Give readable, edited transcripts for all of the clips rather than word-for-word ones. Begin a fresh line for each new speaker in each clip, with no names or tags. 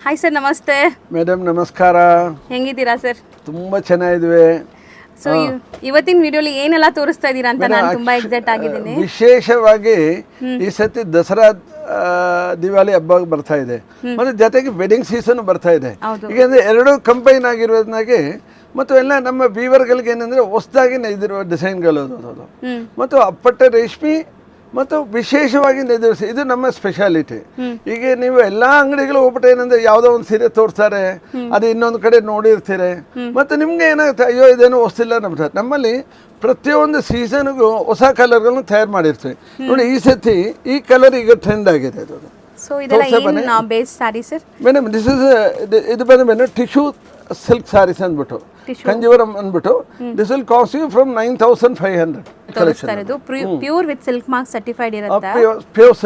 Hi sir, ನಮಸ್ತೆ.
Madam ನಮಸ್ಕಾರ.
ಹೆಂಗಿದ್ದೀರಾ sir?
ತುಂಬ ಚೆನ್ನಾಗಿದ್ವಿ.
ಸೊ ಇವತ್ತಿನ ವಿಡಿಯೋಲಿ ಏನೆಲ್ಲ ತೋರಿಸ್ತಾ ಇದ್ದೀರಾ ಅಂತ ನಾನು ತುಂಬಾ ಎಕ್ಸೈಟ್ ಆಗಿದ್ದೀನಿ.
ವಿಶೇಷವಾಗಿ ಈ ಸತಿ ದಸರಾ ದಿವಾಲಿ ಹಬ್ಬ ಬರ್ತಾ ಇದೆ, ಮತ್ತೆ ಜೊತೆಗೆ ವೆಡ್ಡಿಂಗ್ ಸೀಸನ್ ಬರ್ತಾ ಇದೆ. ಈಗ ಎರಡು ಕಂಪೈನ್ ಆಗಿರೋದ್ನಾಗೆ ಮತ್ತು ಎಲ್ಲ ನಮ್ಮ ವೀವರ್ಗಳಿಗೆ ಏನಂದ್ರೆ ಹೊಸದಾಗಿ ನೆಯ್ದಿರುವ ಡಿಸೈನ್ಗಳು ಅದು ಮತ್ತು ಅಪ್ಪಟ್ಟ ರೇಷ್ಮೆ ಮತ್ತು ವಿಶೇಷವಾಗಿ ನೆಯ್ದಿರಿಸಿ, ಇದು ನಮ್ಮ ಸ್ಪೆಷಾಲಿಟಿ. ಈಗ ನೀವು ಎಲ್ಲಾ ಅಂಗಡಿಗಳು ಹೋಗ್ಬಿಟ್ಟು ಏನಂದ್ರೆ ಯಾವುದೋ ಒಂದು ಸೀರೆ ತೋರಿಸ್ತಾರೆ, ಅದು ಇನ್ನೊಂದು ಕಡೆ ನೋಡಿರ್ತೀರಿ, ಮತ್ತು ನಿಮ್ಗೆ ಏನಾಗುತ್ತೆ, ಅಯ್ಯೋ ಇದೇನೋ ಹೊಸ್ತಿಲ್ಲ ನಮ್ಮಲ್ಲಿ ಪ್ರತಿಯೊಂದು ಸೀಸನ್ಗೂ ಹೊಸ ಕಲರ್ಗಳನ್ನು ತಯಾರು ಮಾಡಿರ್ತೀವಿ. ನೋಡಿ ಈ ಸತಿ ಈ ಕಲರ್ ಈಗ ಟ್ರೆಂಡ್ ಆಗಿದೆ. ಅದು
ಸೊ ಇದೆಲ್ಲ ಏನು ಬೇಸ್ ಸ್ಯಾರಿ ಸರ್?
ಮೇಡಮ್ ಇದು ಬಂದು ಮೇಡಮ್ ಟಿಶ್ಯೂ ಸಿಲ್ಕ್ ಸ್ಯಾರೀಸ್ ಅಂದ್ಬಿಟ್ಟು ಕಂಜೀವರಂ ಅಂದ್ಬಿಟ್ಟು this will cost you from 9,500 collection.
ಇದು pure with silk mark certified ಇರುತ್ತೆ.
Pure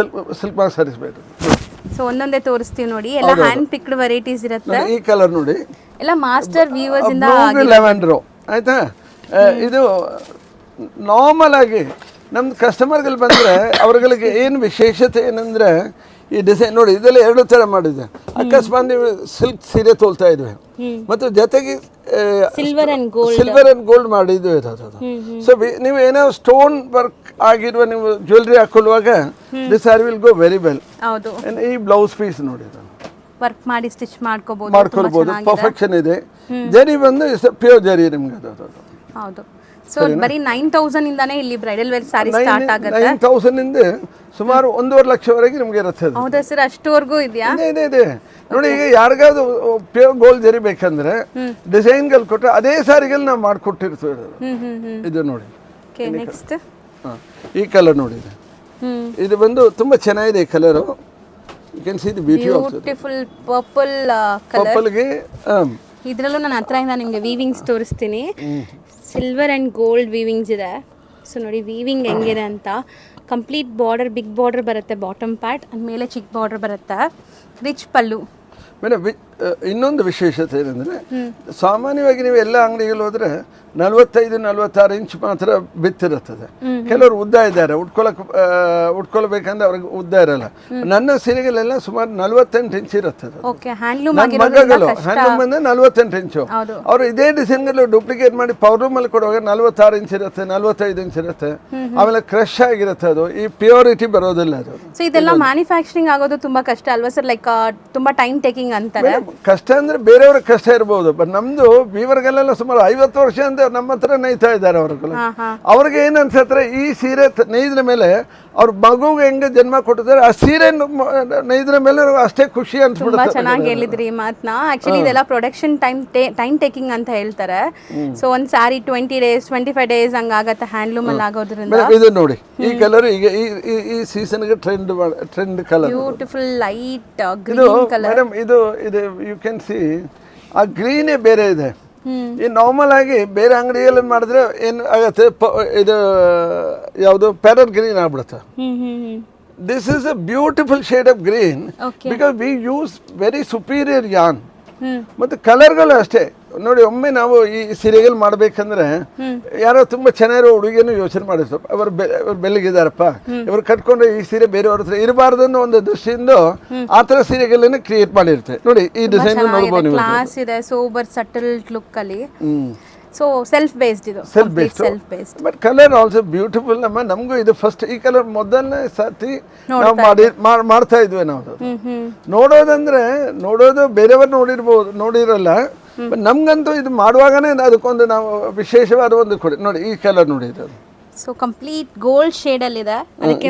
silk mark certified.
So ಒಂದೊಂದೇ ತೋರಿಸ್ತೀವಿ ನೋಡಿ, ಎಲ್ಲ ಹ್ಯಾಂಡ್ ಪಿಕ್ಡ್ ವೆರೈಟೀಸ್ ಇರುತ್ತೆ.
ಈ ಕಲರ್ ನೋಡಿ,
ಎಲ್ಲ ಮಾಸ್ಟರ್ ವೀವರ್ಸ್ ಇಂದ
ಲ್ಯಾವೆಂಡರ್ ಆಯ್ತಾ. ಇದು ನಾರ್ಮಲ್ ಆಗಿ ನಮ್ದು ಕಸ್ಟಮರ್ಗಳು ಬಂದರೆ ಅವ್ರಗಳಿಗೆ ಏನು ವಿಶೇಷತೆ ಏನಂದರೆ ಈ ಡಿಸೈನ್ ನೋಡಿ, ಇದೆಲ್ಲ ಎರಡು ಥರ ಮಾಡಿದೆ. ಅಕಸ್ಮಾತ್ ನೀವು ಸಿಲ್ಕ್ ಸೀರೆ ತೋಲ್ತಾ ಇದ್ವಿ ಮತ್ತು ಜೊತೆಗೆ
ಸಿಲ್ವರ್ ಅಂಡ್ ಗೋಲ್ಡ್
ಮಾಡಿದ್ವಿ ಇರೋದು. ಸೊ ನೀವು ಏನೋ ಸ್ಟೋನ್ ವರ್ಕ್ ಆಗಿರುವ ನೀವು ಜ್ಯುವೆಲ್ರಿ ಹಾಕೊಳ್ಳುವಾಗ this sari will go very well.
ಹೌದು,
ಈ ಬ್ಲೌಸ್ ಪೀಸ್ ನೋಡಿ,
ವರ್ಕ್ ಮಾಡಿ ಸ್ಟಿಚ್ ಮಾಡ್ಕೊಳ್ಬಹುದು,
ಪರ್ಫೆಕ್ಷನ್ ಇದೆ. ಜರಿ ಬಂದು ಪ್ಯೂರ್ ಜರಿ ನಿಮ್ಗೆ ಅದು.
ಹೌದು. ಸೊ ಬರೀ 9,000 ಇಂದಾನೇ ಇಲ್ಲಿ ಬ್ರೈಡಲ್ ವೇರ್ ಸಾರಿ ಸ್ಟಾರ್ಟ್ ಆಗುತ್ತೆ.
9,000 ಇಂದ ಸುಮಾರು 1.5 ಲಕ್ಷವರೆಗೆ ನಿಮ್ಗೆ ಇರುತ್ತೆ.
ಹೌದಾ ಸರ್, ಅಷ್ಟುವರೆಗೂ ಇದೆಯಾ?
ಇದೆ. ನೋಡಿ, ಈಗ ಯಾರಿಗಾದ್ರು ಪ್ಯೂರ್ ಗೋಲ್ಡ್ ಜರಿ ಬೇಕಂದ್ರೆ ಡಿಸೈನ್ಗಳು ಕೊಟ್ಟರೆ ಅದೇ ಸಾರಿಗಳು ನಾವು ಮಾಡಿಕೊಟ್ಟಿರ್ತೀವಿ. ಇದು ನೋಡಿ,
ನೆಕ್ಸ್ಟ್
ಈ ಕಲರ್ ನೋಡಿ, ಇದು ಬಂದು ತುಂಬಾ ಚೆನ್ನಾಗಿದೆ ಈ colour. You can see the beauty of
beautiful purple colour.
ಪರ್ಪಲ್ಗೆ
ಇದರಲ್ಲೂ ನಾನು ಹತ್ರದಿಂದ ನಿಮಗೆ ವೀವಿಂಗ್ಸ್ ತೋರಿಸ್ತೀನಿ. ಸಿಲ್ವರ್ ಆ್ಯಂಡ್ ಗೋಲ್ಡ್ ವೀವಿಂಗ್ಸ್ ಇದೆ. ಸೊ ನೋಡಿ ವೀವಿಂಗ್ ಹೆಂಗಿದೆ ಅಂತ. ಕಂಪ್ಲೀಟ್ ಬಾರ್ಡರ್, ಬಿಗ್ ಬಾರ್ಡರ್ ಬರುತ್ತೆ ಬಾಟಮ್ ಪಾರ್ಟ್, ಅಂದಮೇಲೆ ಚಿಕ್ಕ ಬಾರ್ಡರ್ ಬರುತ್ತೆ. ರಿಚ್ ಪಲ್ಲು.
ಮೇಡಮ್ ಇನ್ನೊಂದು ವಿಶೇಷತೆ ಏನಂದರೆ, ಸಾಮಾನ್ಯವಾಗಿ ನೀವು ಎಲ್ಲ ಅಂಗಡಿಗಳು ಹೋದರೆ 45-46 ಇಂಚ್ ಮಾತ್ರ ಬಿತ್ತಿರುತ್ತದೆ. ಕೆಲವರು ಉದ್ದ ಇದ್ದಾರೆ, ಉಟ್ಕೊಳ್ಬೇಕಂದ್ರೆ ಅವ್ರಿಗೆ ಉದ್ದ ಇರಲ್ಲ. ನನ್ನ ಸೀರೆಗಳೆಲ್ಲ ಸುಮಾರು 48 ಇಂಚ್ ಇರುತ್ತದೆ.
ಹ್ಯಾಂಡ್ಲೂಮ್
ಬಂದ್ರೆ 48 ಇಂಚು. ಅವರು ಇದೇ ಡಿಸೈನ್ಗಳು ಡೂಪ್ಲಿಕೇಟ್ ಮಾಡಿ ಪವರ್ ಮೇಲೆ ಕೊಡುವಾಗ 46 ಇಂಚ್ ಇರುತ್ತೆ, 45 ಇಂಚ್ ಇರುತ್ತೆ. ಆಮೇಲೆ ಕ್ರಶ್ ಆಗಿರುತ್ತೆ. ಅದು ಈ ಪ್ಯೂರಿಟಿ ಬರೋದಿಲ್ಲ ಅದು.
ಸೊ ಇದೆಲ್ಲ ಮ್ಯಾನುಫ್ಯಾಕ್ಚರಿಂಗ್ ಆಗೋದು ತುಂಬಾ ಕಷ್ಟ ಅಲ್ವಾ ಸರ್? ಲೈಕ್ ತುಂಬಾ ಟೈಮ್ ಟೇಕಿಂಗ್ ಅಂತಾರೆ.
ಕಷ್ಟ ಅಂದ್ರೆ ಬೇರೆಯವ್ರ ಕಷ್ಟ ಇರ್ಬೋದು, ಬಟ್ ನಮ್ದು ವೀವರ್ಗಳೆಲ್ಲ ಸುಮಾರು 50 ವರ್ಷ ಅಂತ ನಮ್ಮ ಹತ್ರ ನೇಯ್ತಾ ಇದ್ದಾರೆ. ಅವ್ರಿಗೆ ಏನ್ ಅನ್ಸತ್ರೆ, ಈ ಸೀರೆ ನೇಯ್ದ್ರ ಮೇಲೆ ಅವ್ರ ಮಗುಗೆ ಹೆಂಗೆ ಜನ್ಮ ಕೊಟ್ಟಿದ್ದಾರೆ, ಆ ಸೀರೆ ನೇಯ್ದ್ರ ಮೇಲೆ ಅಷ್ಟೇ ಖುಷಿ ಅನ್ಸ್ಬಿಡುತ್ತೆ.
ಚೆನ್ನಾಗಿ ಹೇಳಿದ್ರಿ ಈ ಮಾತನ್ನ. ಆಕ್ಚುಲಿ ಇದೆಲ್ಲ ಪ್ರೊಡಕ್ಷನ್ ಟೈಮ್ ಟೇಕಿಂಗ್ ಅಂತ ಹೇಳ್ತಾರೆ. ಸೊ ಒಂದ್ ಸ್ಯಾರಿ 20 days 25 days ಹಂಗಾಗತ್ತೆ ಹ್ಯಾಂಡ್ಲೂಮ್ ಅಲ್ಲಿ ಆಗೋದ್ರಿಂದ.
ಇದು ನೋಡಿ, ಈ ಕಲರ್ ಈಗ ಈ ಸೀಸನ್ ಗೆ trend colour,
beautiful light green colour.
Madam ಇದು ಯು ಕ್ಯಾನ್ ಸಿ ಆ ಗ್ರೀನೇ ಬೇರೆ ಇದೆ. ಈ ನಾರ್ಮಲ್ ಆಗಿ ಬೇರೆ ಅಂಗಡಿಯಲ್ಲಿ ಮಾಡಿದ್ರೆ ಏನು ಆಗತ್ತೆ, ಇದು ಯಾವುದು ಪ್ಯಾರಟ್ ಗ್ರೀನ್ ಆಗ್ಬಿಡುತ್ತೆ. This is a beautiful shade of green because we use very superior ಯಾನ್. ಮತ್ತು ಕಲರ್ಗಳು ಅಷ್ಟೇ ನೋಡಿ. ಒಮ್ಮೆ ನಾವು ಈ ಸೀರೆಗಳು ಮಾಡ್ಬೇಕಂದ್ರೆ ಯಾರೋ ತುಂಬಾ ಚೆನ್ನಾಗಿರೋ ಹುಡುಗಿಯನ್ನು ಯೋಚನೆ ಮಾಡಿರ್ತಾರೆ. ಅವರು ಬೆಳಗಿದಾರಪ್ಪ, ಇವರು ಕಟ್ಕೊಂಡ್ರೆ ಈ ಸೀರೆ ಬೇರೆಯವ್ರ ಹತ್ರ ಇರಬಾರ್ದು ಅನ್ನೋ ಒಂದು ದೃಷ್ಟಿಯಿಂದ ಆ ಥರ ಸೀರೆಗಳನ್ನ ಕ್ರಿಯೇಟ್ ಮಾಡಿರ್ತಾರೆ. ನೋಡಿ ಈ ಡಿಸೈನ್ ನೋಡ್ಬೋದು ನೀವು.
ಕ್ಲಾಸ್ ಇದೆ, ಸೋಬರ್ ಸಟಲ್ ಲುಕ್ ಅಲ್ಲಿ. ಸೊ ಸೆಲ್ಫ್ ಬೇಸ್ಡ್ ಇದು, self based.
But colour also beautiful. ನಮಗೂ ಇದು ಫಸ್ಟ್ ಈ ಕಲರ್ ಮೊದಲನೇ ಸರ್ತಿ ನಾವು ಮಾಡ್ತಾ ಇದ್ವಿ. ನಾವು ನೋಡೋದು ಬೇರೆಯವರು ನೋಡಿರಲ್ಲ. ನಮ್ಗಂತೂ ಇದು ಮಾಡುವಾಗನೇ ಅದಕ್ಕೊಂದು ನಾವು ವಿಶೇಷವಾದ ಒಂದು ಕೊಡಿ. ನೋಡಿ ಈ ಕಲರ್ ನೋಡಿ, ಇದು
ಸೊ ಕಂಪ್ಲೀಟ್ ಗೋಲ್ಡ್ ಶೇಡ್ ಅಲ್ಲಿ ಇದೆ. ಅದಕ್ಕೆ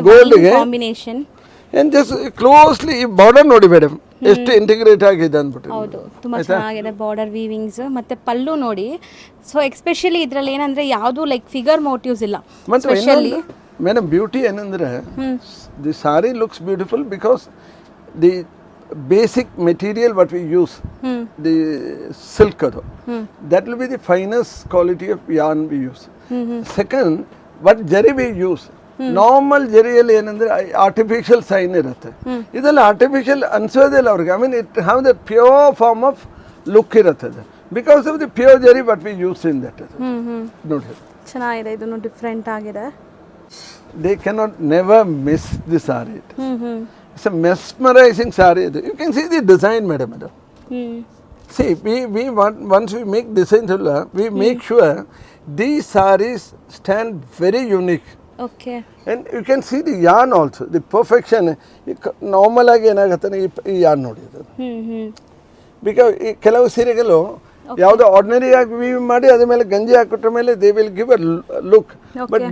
ಕಾಂಬಿನೇಷನ್
ಏನ್ ಜಸ್ಟ್ ಕ್ಲೋಸ್ಲಿ ಈ ಬಾರ್ಡರ್ ನೋಡಿ ಮೇಡಮ್, ಎಷ್ಟು ಇಂಟಿಗ್ರೇಟ್ ಆಗಿದೆ ಅಂದ್ಬಿಟ್ಟು.
ಹೌದು, ತುಂಬಾ ಚೆನ್ನಾಗಿದೆ ಬಾರ್ಡರ್ ವೀವಿಂಗ್ಸ್. ಮತ್ತೆ ಪಲ್ಲು ನೋಡಿ. ಸೊ ಎಸ್ಪೆಷಲಿ ಇದ್ರಲ್ಲಿ ಏನಂದ್ರೆ ಯಾವುದು ಲೈಕ್ ಫಿಗರ್ ಮೋಟಿವ್ಸ್ ಇಲ್ಲ. ಸ್ಪೆಷಲಿ
ಮೇಡಮ್ ಬ್ಯೂಟಿ ಏನಂದ್ರೆ, the sorry looks beautiful because the basic material what we use, the silk adu, that will be the finest quality of yarn we use. Second, what jari we use, normal ಜರಿಯಲ್ಲಿ ಏನಂದ್ರೆ artificial shine ಇರುತ್ತೆ. ಇದೆಲ್ಲ artificial ಅನ್ಸೋದಿಲ್ಲ ಅವ್ರಿಗೆ. I mean it have the pure form of look ಇರುತ್ತೆ because of the pure zari but we use in that. ನೋಡಿ
ಚೆನ್ನಾಗಿದೆ, ಇದನ್ನು ಡಿಫ್ರೆಂಟ್ ಆಗಿದೆ.
They cannot never miss the sari. It's a mesmerising sari ಇದು. You can see the design madam ಅದು. See, we want, once we make designs, we make sure these sarees stand very unique.
Okay.
And you can see the yarn also, the perfection. Normal ಆಗಿ ಏನಾಗುತ್ತೆ ಈ yarn ನೋಡಿ ಅದು. Because ಈ ಕೆಲವು ಸೀರೆಗಳು ಯಾವುದೋ ಆರ್ಡಿನರಿ ಆಗಿ ವೀವ್ ಮಾಡಿ ಅದ್ರ ಮೇಲೆ ಗಂಜಿ ಹಾಕಿಟ್ಟ ಮೇಲೆ they will give a look, but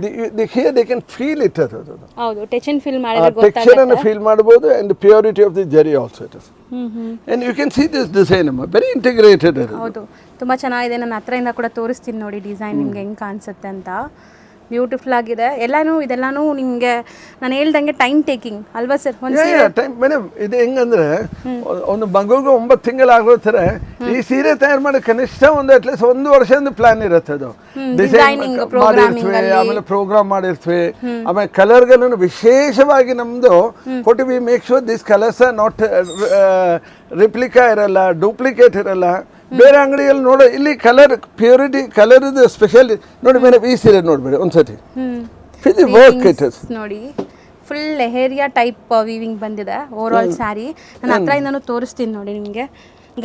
here they can feel it ಅದು.
ಹೌದು, ಟಚ್ ಅಂಡ್ ಫೀಲ್ ಮಾಡಿದ್ರೆ
ಟೆಕ್ಸ್ಚರ್ ಅನ್ನು ಫೀಲ್ ಮಾಡಬಹುದು and purity of the zari also it is. And you can see this design very integrated.
ಹೌದು, ತುಂಬ ಚೆನ್ನಾಗಿದೆ. ನಾನು ಹತ್ರದಿಂದ ಕೂಡ ತೋರಿಸ್ತೀನಿ ನೋಡಿ ಡಿಸೈನ್ ನಿಮ್ಗೆ ಹೆಂಗೆ ಕಾಣಿಸುತ್ತೆ ಅಂತ. ಬ್ಯೂಟಿಫುಲ್ ಆಗಿದೆ ಇದೆಲ್ಲಾನು ನಿಮಗೆ ನಾನು ಹೇಳ್ದಂಗೆ ಟೈಮ್ ಟೇಕಿಂಗ್ ಅಲ್ವಾ ಸರ್?
ಟೈಮ್ ಮೇಡಮ್, ಇದು ಹೆಂಗಂದ್ರೆ ಒಂದು ಮಗುಗೆ 9 ತಿಂಗಳು ಆಗೋತ್ತರ ಈ ಸೀರೆ ತಯಾರು ಮಾಡಿ ಕನಿಷ್ಠ ಒಂದು ಅಟ್ಲೀಸ್ಟ್ 1 ವರ್ಷದ ಪ್ಲಾನ್ ಇರುತ್ತೆ. ಅದು ಡಿಸೈನ್ ಮಾಡಿರ್ತೀವಿ, ಆಮೇಲೆ ಪ್ರೋಗ್ರಾಮ್ ಮಾಡಿರ್ತೀವಿ, ಆಮೇಲೆ ಕಲರ್ಗಳನ್ನು ವಿಶೇಷವಾಗಿ ನಮ್ದು ಕೊಟ್ಟು we make sure this colours not replica ಇರಲ್ಲ, ಡೂಪ್ಲಿಕೇಟ್ ಇರಲ್ಲ. ಬೇರೆ ಅಂಗಡಿಯಲ್ಲಿ ನೋಡೋ ಇಲ್ಲಿ ಕಲರ್ ಪ್ಯೂರಿಟಿ, ಕಲರ್ ಇದು ಸ್ಪೆಷಲ್ ನೋಡಿ ಮೇಡಮ್. ಈ ಸೀರೆ ನೋಡ್ಬೇಡಿ ಒಂದ್ಸತಿ,
ನೋಡಿ ಫುಲ್ ಲೆಹೇರಿಯಾ ಟೈಪ್ ವೀವಿಂಗ್ ಬಂದಿದೆ ಓವರ್ ಆಲ್ ಸ್ಯಾರಿ. ನಾನು ಹತ್ರದಿಂದನೂ ತೋರಿಸ್ತೀನಿ ನೋಡಿ ನಿಮಗೆ.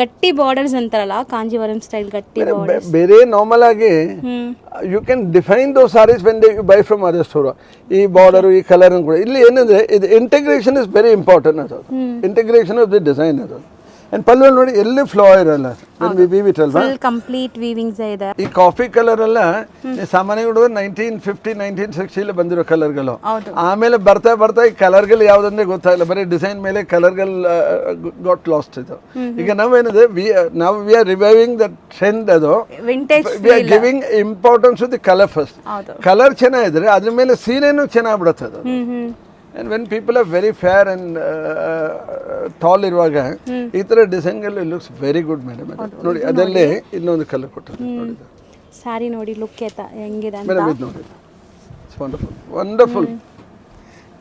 ಗಟ್ಟಿ ಬಾರ್ಡರ್ಸ್ ಅಂತಾರಲ್ಲ, ಕಾಂಜೀವರಂ ಸ್ಟೈಲ್ ಗಟ್ಟಿ ಬಾರ್ಡರ್ಸ್.
ಬೇರೆ ನಾರ್ಮಲ್ ಆಗಿ you can define those sarees when you buy from other store. ಈ ಬಾರ್ಡರ್, ಈ ಕಲರ್ ಕೂಡ ಇಲ್ಲಿ ಏನಂದ್ರೆ ಇದು ಇಂಟಿಗ್ರೇಷನ್ ಇಸ್ ವೆರಿ ಇಂಪಾರ್ಟೆಂಟ್. ಅದು ಇಂಟಿಗ್ರೇಷನ್ ಆಫ್ ದಿ ಡಿಸೈನ್ ಅದು. ಅಂಡ್ ಪಲ್ಲು ನೋಡಿ ಎಲ್ಲಿ ಫ್ಲೋ ಇರಲ್ಲ,
ಫುಲ್ ಕಂಪ್ಲೀಟ್ ವೀವಿಂಗ್ಸ್ ಇದೆ.
ಈ ಕಾಫಿ ಕಲರ್ ಎಲ್ಲ ಸಾಮಾನ್ಯವಾಗಿ 1950 1960 ಬಂದಿರೋ ಕಲರ್ಗಳು. ಆಮೇಲೆ ಬರ್ತಾ ಬರ್ತಾ ಈ ಕಲರ್ಗಳು ಯಾವ್ದಂದ್ರೆ ಗೊತ್ತಾಗಲ್ಲ, ಬರೀ ಡಿಸೈನ್ ಮೇಲೆ ಕಲರ್ಗಳು ಗಾಟ್ ಲಾಸ್ಟ್ ಇದು. ಈಗ ನಾವೇನಿದೆ ನಾವು we are reviving the trend. ಅದು we are giving importance to the colour first. Colour ಚೆನ್ನಾಗಿದ್ರೆ ಅದ್ರ ಮೇಲೆ ಸೀರೆನೂ ಚೆನ್ನಾಗ್ಬಿಡುತ್ತೆ ಅದು. And when people are very fair and tall ಇರುವಾಗ ಈ ಥರ ಡಿಸೈನ್ಗಳು ಲುಕ್ಸ್ ವೆರಿ ಗುಡ್ ಮೇಡಮ್. ನೋಡಿ ಅದಲ್ಲೇ ಇನ್ನೊಂದು ಕಲರ್ ಕೊಟ್ಟಿದ್ದಾರೆ ನೋಡಿ.
ಸ್ಯಾರಿ ನೋಡಿ ಲುಕ್ ಹೆಂಗಿದೆ ಅಂತ
ಮೇಡಮ್. ಇದು ನೋಡಿ, ಇಟ್ಸ್ ವಂಡರ್ಫುಲ್ ವಂಡರ್ಫುಲ್.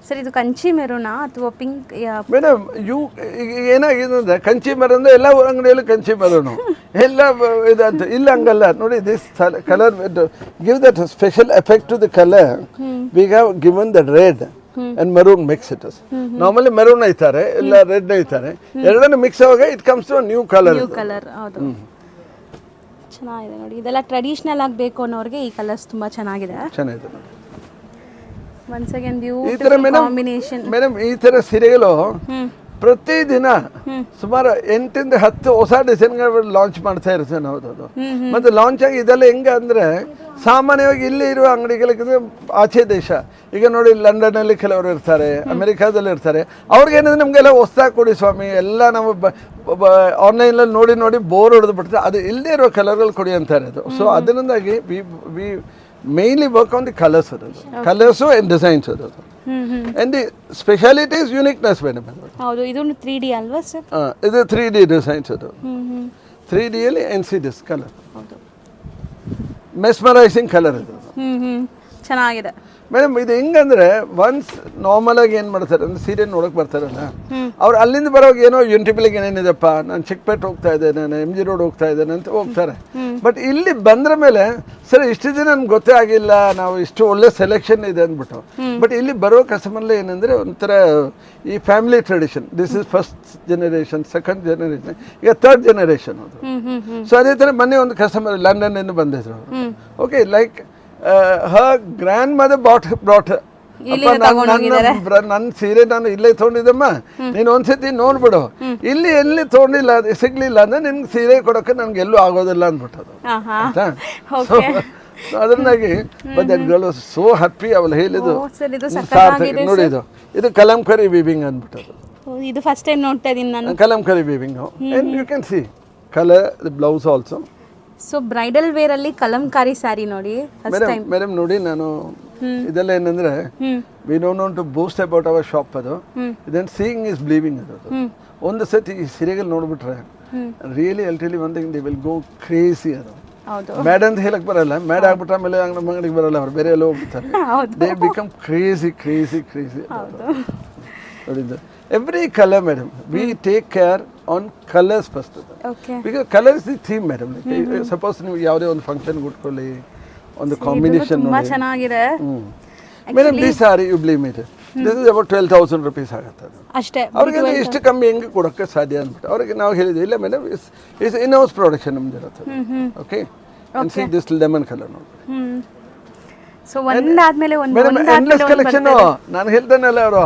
ಸರ್ ಇದು ಕಂಚಿ ಮೆರೂನಾ ಅಥವಾ ಪಿಂಕ್?
ಮೇಡಮ್ ಏನಾಗಿದೆ ಅಂದ್ರೆ ಕಂಚಿ ಮೆರೂನ್ ಎಲ್ಲ ಅಂಗಡಿಯಲ್ಲಿ ಕಂಚಿ ಮೆರೂನು ಎಲ್ಲ ಇದಂತ. ಇಲ್ಲ ಹಂಗಲ್ಲ ನೋಡಿ. This colour give that special effect to the colour. We have given the red and maroon mix it is. Normally maroon ಐತಾರೆ, ಇಲ್ಲ ರೆಡ್ ಐತಾರೆ, ಎರಡನ್ನು ಮಿಕ್ಸ್ ಆವಾಗ it comes to new colour.
ಹೌದು, ಚೆನ್ನಾಗಿದೆ ನೋಡಿ. ಇದೆಲ್ಲ ಟ್ರೆಡಿಷನಲ್ ಆಗಿ ಬೇಕು ಅನ್ನೋರಿಗೆ ಈ ಕಲರ್ಸ್ ತುಂಬಾ ಚೆನ್ನಾಗಿದೆ ನೋಡಿ. Once again beautiful combination madam. ಈ ತರ ಸೀರೆಗಳು ಪ್ರತಿದಿನ ಸುಮಾರು 8 ಇಂದ 10 ಹೊಸ ಡಿಸೈನ್ಗಳು ಲಾಂಚ್ ಮಾಡ್ತಾ ಇರ್ತೇವೆ ನಾವು. ಅದು ಮತ್ತೆ ಲಾಂಚ್ ಆಗಿ ಇದೆಲ್ಲ ಹೆಂಗ ಅಂದ್ರೆ ಸಾಮಾನ್ಯವಾಗಿ ಇಲ್ಲಿ ಇರುವ ಅಂಗಡಿಗಳಿಗೆ ಆಚೆ ದೇಶ, ಈಗ ನೋಡಿ ಲಂಡನ್ನಲ್ಲಿ ಕೆಲವರು ಇರ್ತಾರೆ, ಅಮೆರಿಕಾದಲ್ಲಿ ಇರ್ತಾರೆ, ಅವ್ರಿಗೇನಂದ್ರೆ ನಮಗೆಲ್ಲ ಹೊಸ್ದಾಗಿ ಕೊಡಿ ಸ್ವಾಮಿ, ಎಲ್ಲ ನಾವು ಆನ್ಲೈನಲ್ಲಿ ನೋಡಿ ನೋಡಿ ಬೋರ್ ಹೊಡೆದು ಬಿಡ್ತಾರೆ, ಅದು ಇಲ್ಲದೇ ಇರೋ ಕಲರ್ಗಳು ಕೊಡಿ ಅಂತಾರೆ ಅದು. ಸೊ ಅದರಿಂದಾಗಿ V mainly work on the colors colors and designs and the speciality is uniqueness madam. ಹೌದು, ಇದು 3D ಅಲ್ವಾ ಸರ್?
ಇದು 3D designs ಅದು. 3D ಅಲ್ಲಿ and see this color. ಹೌದು, mesmerizing color ಇದು.
ಚೆನ್ನಾಗಿದೆ
ಮೇಡಮ್. ಇದು ಹೆಂಗಂದ್ರೆ ಒನ್ಸ್ ನಾರ್ಮಲ್ ಆಗಿ ಏನು ಮಾಡ್ತಾರೆ ಅಂದ್ರೆ ಸೀರೆ ನೋಡಕ್ ಬರ್ತಾರಲ್ಲ, ಅವ್ರು ಅಲ್ಲಿಂದ ಬರೋವಾಗ ಏನೋ ಯೂನಿಟಿಬಿಲಿಗೆ ಏನೇನಿದೆಪ್ಪ, ನಾನು ಚಿಕ್ಕಪೇಟೆ ಹೋಗ್ತಾ ಇದ್ದೇನೆ, ನಾನು MG ರೋಡ್ ಹೋಗ್ತಾ ಇದ್ದೇನೆ ಅಂತ ಹೋಗ್ತಾರೆ. ಬಟ್ ಇಲ್ಲಿ ಬಂದ್ರ ಮೇಲೆ ಸರ್ ಇಷ್ಟು ದಿನ ನನ್ಗೆ ಗೊತ್ತೇ ಆಗಿಲ್ಲ, ನಾವು ಇಷ್ಟು ಒಳ್ಳೆ ಸೆಲೆಕ್ಷನ್ ಇದೆ ಅಂದ್ಬಿಟ್ಟು. ಬಟ್ ಇಲ್ಲಿ ಬರೋ ಕಸ್ಟಮರ್ಲಿ ಏನಂದ್ರೆ ಒಂಥರ ಈ family tradition, this is first generation, second generation, ಈಗ ಥರ್ಡ್ ಜನರೇಷನ್ ಅದು. ಸೊ ಅದೇ ಥರ ಮೊನ್ನೆ ಒಂದು ಕಸ್ಟಮರ್ ಲಂಡನ್ ಇಂದ ಬಂದಿದ್ರು. Okay, like her grandmother brought her. ನನ್ನ ಸೀರೆ ನಾನು ಇಲ್ಲೇ ತೊಗೊಂಡಿದ್ದಮ್ಮ, ನೀನು ಒಂದ್ಸತಿ ನೋಡ್ಬಿಡು, ಇಲ್ಲಿ ಎಲ್ಲಿ ತೊಗೊಂಡಿಲ್ಲ ಸಿಗ್ಲಿಲ್ಲ ಅಂದ್ರೆ ನಿನ್ಗೆ ಸೀರೆ ಕೊಡೋಕೆ ನನ್ಗೆ ಎಲ್ಲೂ ಆಗೋದಿಲ್ಲ ಅಂದ್ಬಿಟ್ಟದು. ಅದರಿಂದಾಗಿ ಸೋ ಹ್ಯಾಪಿ. ಅವಳು ಹೇಳಿದ್ದು ನೋಡಿ, ಇದು ಕಲಂಕರಿ ವೀವಿಂಗ್ ಅಂದ್ಬಿಟ್ಟದು.
ಇದು ಫಸ್ಟ್ ಟೈಮ್ ನೋಡ್ತಾ ಇದೀನಿ ನಾನು
Kalamkari weaving. And you can see colour the blouse also.
So bridal wear ಅಲ್ಲಿ ಕಲಂಕಾರಿ ಸ್ಯಾರಿ ನೋಡಿ
ಮೇಡಮ್. ನೋಡಿ ನಾನು ಇದೆಲ್ಲ ಏನಂದ್ರೆ we don't want to boost about our shop. ಅದು ಇದನ್ ಸೀಯಿಂಗ್ ಇಸ್ ಬಿಲೀವಿಂಗ್. ಅದು ಒಂದು ಸತಿ ಈ ಸೀರೆಗಳು ನೋಡ್ಬಿಟ್ರೆ really ultimately one thing they will go crazy. ಅದು ಮ್ಯಾಡ್ ಅಂತ ಹೇಳಕ್ ಬರಲ್ಲ, ಮ್ಯಾಡ್ ಆಗ್ಬಿಟ್ರೆ ಆಮೇಲೆ ನಮ್ಮ ಅಂಗಡಿಗೆ ಬರಲ್ಲ, ಅವ್ರು ಬೇರೆ ಎಲ್ಲ ಹೋಗ್ಬಿಡ್ತಾರೆ. They become crazy crazy crazy. ನೋಡಿದ್ದು every color madam we take care on colors first. Okay, because color is the theme madam. Suppose ನೀವು ಯಾವುದೇ ಒಂದು ಫಂಕ್ಷನ್ ಗುಟ್ಕೊಳ್ಳಿ, ಒಂದು ಕಾಂಬಿನೇಷನ್ ನೋಡಿ ತುಂಬಾ ಚೆನ್ನಾಗಿದೆ. Madam, this saree you believe me, this is about 12,000 rupees ಆಗುತ್ತೆ ಅದು.
ಅಷ್ಟೇ.
ಅವ್ರಿಗೆ ಇಷ್ಟು ಕಮ್ಮಿ ಹೆಂಗೆ ಕೊಡೋಕ್ಕೆ ಸಾಧ್ಯ ಅಂದ್ಬಿಟ್ಟು ಅವ್ರಿಗೆ ನಾವು ಹೇಳಿದ್ವಿ ಇಲ್ಲ madam is in house production ನಮ್ದು ಇರುತ್ತೆ. Okay and see this lemon colour ನೋಡಿ
ಸೊ ಒಂದಾದ್ಮೇಲೆ ಒಂದು
ಮೇಡಮ್ ಎಂಡ್ಲೆಸ್ ಕಲೆಕ್ಷನ್ ನಾನು ಹೇಳ್ತೇನಲ್ಲ ಅವರು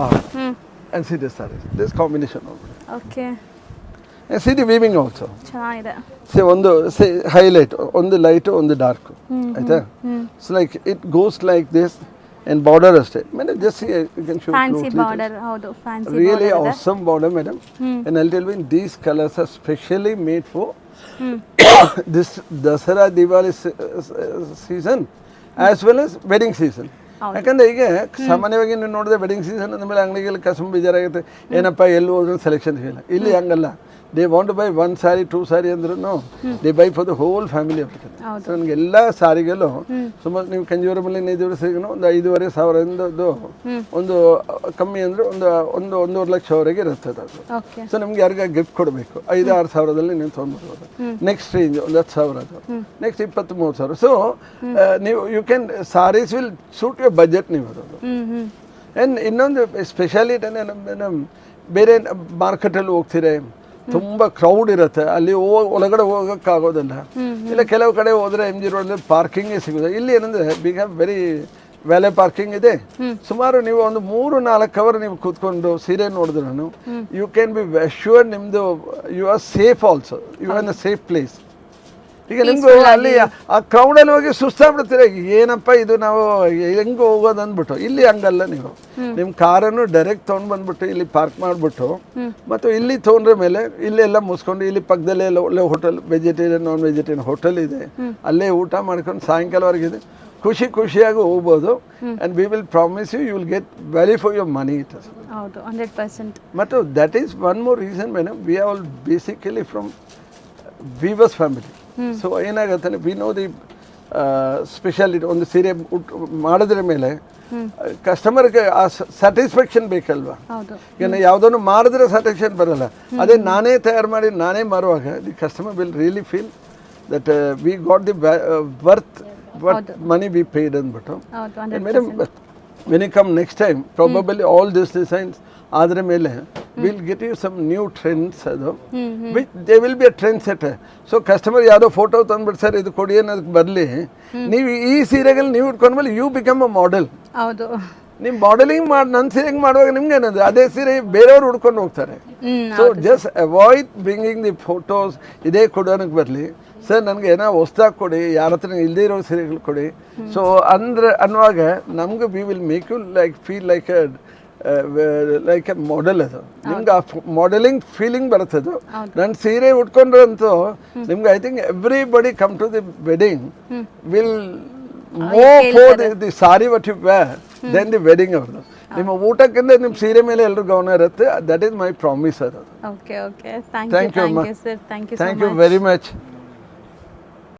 and see this sari this combination ನೋಡಿ.
Okay
see the weaving also
ಚೆನ್ನಾಗಿದೆ.
ಸಿ ಒಂದು ಹೈಲೈಟ್ ಒಂದು ಲೈಟ್ ಒಂದು ಡಾರ್ಕ್ ಆಯ್ತಾ. So like it goes like this and border ಅಷ್ಟೇ madam just see you can show
fancy border. ಹೌದು fancy
really awesome border madam. And I'll tell you these colors are specially made for this Dasara Diwali season as well as wedding season. ಯಾಕಂದರೆ ಈಗ ಸಾಮಾನ್ಯವಾಗಿ ನೀವು ನೋಡಿದ್ರೆ wedding season ಅಂದಮೇಲೆ ಅಂಗಡಿಗೆಲ್ಲ ಕಸಮ್ ಬೇಜಾರಾಗುತ್ತೆ, ಏನಪ್ಪ ಎಲ್ಲಿ ಹೋದ್ರೂ ಸೆಲೆಕ್ಷನ್ ಸಿಗಲ್ಲ. ಇಲ್ಲಿ ಹಂಗಲ್ಲ, they want to buy 1 saree 2 saree ಅಂದ್ರೂ they buy for the whole family ಅವ್ರಿಗೆ. ಸೊ ನನಗೆ ಎಲ್ಲ ಸಾರಿಗಳು ಸುಮಾರು ನೀವು ಕಂಜೂರಮಲ್ಲಿ ನೈದೂರು ಸಿಗೋನು ಒಂದು 5,500 ಒಂದು ಕಮ್ಮಿ ಅಂದರೆ ಒಂದು 1.5 ಲಕ್ಷವರೆಗೆ ಇರುತ್ತೆ ಅದು. ಸೊ ನಿಮ್ಗೆ ಯಾರಿಗ ಗಿಫ್ಟ್ ಕೊಡಬೇಕು 5-6 ಸಾವಿರದಲ್ಲಿ ನೀವು ತೊಗೊಂಡ್ಬರ್ಬೋದು. ನೆಕ್ಸ್ಟ್ ರೇಂಜ್ ಒಂದು 10,000 ಅದು, ನೆಕ್ಸ್ಟ್ 20-30 ಸಾವಿರ. ಸೊ ನೀವು you can sarees will suit your budget ನೀವು ಅದೊಂದು. ಆ್ಯಂಡ್ ಇನ್ನೊಂದು ಸ್ಪೆಷಾಲಿಟಿ ನಮ್ಮ ಬೇರೆ ಮಾರ್ಕೆಟಲ್ಲಿ ಹೋಗ್ತೀರಿ ತುಂಬ ಕ್ರೌಡ್ ಇರುತ್ತೆ, ಅಲ್ಲಿ ಒಳಗಡೆ ಹೋಗೋಕ್ಕಾಗೋದಿಲ್ಲ. ಇಲ್ಲ ಕೆಲವು ಕಡೆ ಹೋದರೆ MG ರೋಡಲ್ಲಿ ಪಾರ್ಕಿಂಗೇ ಸಿಗೋದು. ಇಲ್ಲಿ ಏನಂದರೆ ವಿ ಹ್ಯಾವ್ ವೆರಿ ವ್ಯಾಲೆ ಪಾರ್ಕಿಂಗ್ ಇದೆ. ಸುಮಾರು ನೀವು ಒಂದು 3-4 ಅವರ್ ನೀವು ಕೂತ್ಕೊಂಡು ಸೀರೆ ನೋಡಿದ್ರು ಯು ಕ್ಯಾನ್ ಬಿ ಶ್ಯೂರ್ ನಿಮ್ಮದು you are safe also, you are in a safe place. ಈಗ ನಿಮಗೂ ಅಲ್ಲಿ ಆ ಕ್ರೌಡಲ್ಲಿ ಹೋಗಿ ಸುಸ್ತಾಗ್ಬಿಡ್ತೀರ, ಏನಪ್ಪ ಇದು ನಾವು ಹೆಂಗೆ ಹೋಗೋದು ಅಂದ್ಬಿಟ್ಟು. ಇಲ್ಲಿ ಹಂಗಲ್ಲ, ನೀವು ನಿಮ್ಮ ಕಾರನ್ನು ಡೈರೆಕ್ಟ್ ತೊಗೊಂಡು ಬಂದ್ಬಿಟ್ಟು ಇಲ್ಲಿ ಪಾರ್ಕ್ ಮಾಡಿಬಿಟ್ಟು ಮತ್ತು ಇಲ್ಲಿ ತೊಗೊಂಡ್ರ ಮೇಲೆ ಇಲ್ಲೆಲ್ಲ ಮುಗಿಸ್ಕೊಂಡು ಇಲ್ಲಿ ಪಕ್ಕದಲ್ಲೇ ಒಳ್ಳೆ hotel vegetarian non vegetarian hotel ಇದೆ, ಅಲ್ಲೇ ಊಟ ಮಾಡ್ಕೊಂಡು ಸಾಯಂಕಾಲವರೆಗಿದೆ ಖುಷಿಯಾಗಿ ಹೋಗ್ಬೋದು. And we will promise you will get value for your money. It is
100%.
ಮತ್ತು that is one more reason madam, we are all basically from weavers family. So ಏನಾಗುತ್ತೆ we know the speciality. ಒಂದು ಸೀರೆ ಮಾಡಿದ್ರ ಮೇಲೆ ಕಸ್ಟಮರ್ಗೆ ಆ satisfaction ಬೇಕಲ್ವಾ. ಈಗ ಯಾವುದನ್ನು ಮಾಡಿದ್ರೆ ಸ್ಯಾಟಿಸ್ಫ್ಯಾಕ್ಷನ್ ಬರಲ್ಲ. ಅದೇ ನಾನೇ ತಯಾರು ಮಾಡಿ ನಾನೇ ಮಾರುವಾಗ the customer will really feel that we got the worth what money we paid ಅಂದ್ಬಿಟ್ಟು. Madam when you come next time probably all this designs ಆದ್ರ ಮೇಲೆ will get you some new trends. ಅದು which they will be a trend setter. So customer ಯಾವುದೋ photo ತಂದ್ಬಿಟ್ಟು sir ಇದು ಕೊಡಿ ಅನ್ನೋದಕ್ಕೆ ಬರಲಿ, ನೀವು ಈ ಸೀರೆಗಳು ನೀವು ಇಟ್ಕೊಂಡ್ಮೇಲೆ ಯು ಬಿಕಮ್ ಅ ಮಾಡೆಲ್.
ಹೌದು,
ನೀವು ಮಾಡೆಲಿಂಗ್ ಮಾಡಿ ನನ್ನ ಸೀರೆಗೆ ಮಾಡುವಾಗ ನಿಮ್ಗೆ ಏನದು ಅದೇ ಸೀರೆ ಬೇರೆಯವ್ರು ಹುಡ್ಕೊಂಡು ಹೋಗ್ತಾರೆ. So just avoid bringing the photos. ಇದೇ ಕೊಡೋನಕ್ಕೆ ಬರಲಿ ಸರ್ ನನಗೆ ಏನೋ ಹೊಸ್ದಾಗಿ ಕೊಡಿ, ಯಾರ ಹತ್ರ ಇಲ್ಲದೇ ಇರೋ ಸೀರೆಗಳು ಕೊಡಿ. ಸೊ ಅಂದ್ರೆ ಅನ್ನುವಾಗ ನಮ್ಗೆ we will make you like feel like a model. ಅದು ನಿಮ್ಗೆ ಆ ಮಾಡೆಲಿಂಗ್ ಫೀಲಿಂಗ್ ಬರುತ್ತದು. ನನ್ನ ಸೀರೆ ಉಟ್ಕೊಂಡ್ರಂತೂ ನಿಮ್ಗೆ I think everybody come to the wedding will more for the saree what you wear then the wedding ಅವ್ರದ್ದು. ನಿಮ್ಮ ಊಟಕ್ಕಿಂತ ನಿಮ್ಮ ಸೀರೆ ಮೇಲೆ ಎಲ್ಲರೂ ಗಮನ ಇರುತ್ತೆ. That is my promise. ಅದು
ಥ್ಯಾಂಕ್ ಯು
ವೆರಿ ಮಚ್.